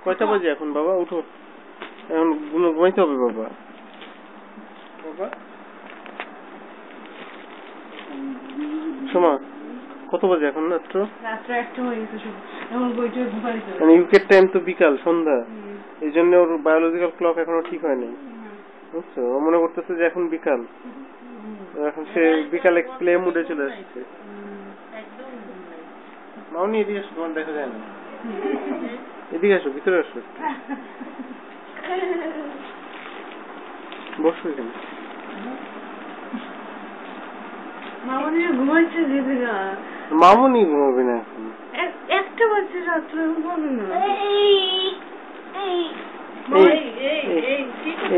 কয়টা বাজে এখন বাবা? উঠো, এখন ঘুমাইতে হবে বাবা। বাবা সোমা, কত বাজে এখন? রাত্র 1টা হয়ে গেছে। এখন বইটা ঘুমাইতে হবে। ইউকের টাইম তো বিকাল সন্ধ্যা, এই জন্য ওর বায়োলজিক্যাল ক্লক এখনো ঠিক হয়নি, বুঝছো? ও মনে করতেছে যে এখন বিকাল, এখন সে বিকাল প্লে মুডে চলে আসছে। মাউনি এদিকে আসো, তোমার দেখা যায় না। এদিকে আসো, ভিতরে আসো, বসো এখানে। মামনি ঘুমাইছে দিদিরা। মামনি ঘুমাবে না এখন, 1টা বাজে রাত্রে, ঘুমাবে না।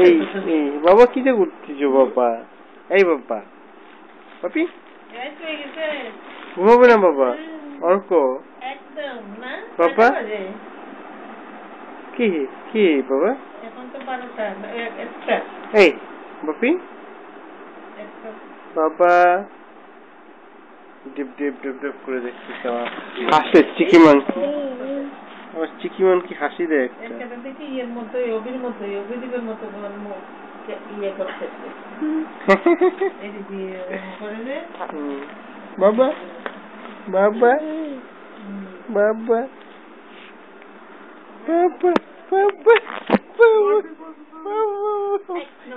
এই বাবা কি যে করতেছো বাবা? এই বাবা, পাপি ঘুমাবে না বাবা? অর্ক একদম না বাবা। কি কি বাবা? এখন তো 12টা, 1টা। এই বাপি, বাবা ডিপ ডিপ ডিপ ডিপ করে দেখছিস আমার হাসে। চিকিমান, আমার চিকিমান কি হাসি দেয় একটা। দেখি এর মতো অভির মতো অভিদীপের মতো ইয়ে করতেছে। বাবা বাবা বাবা বাবা বাবা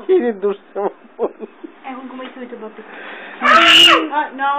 কি রে দুষ্ট। এখন ঘুমাইতে হইতে বাবা। No,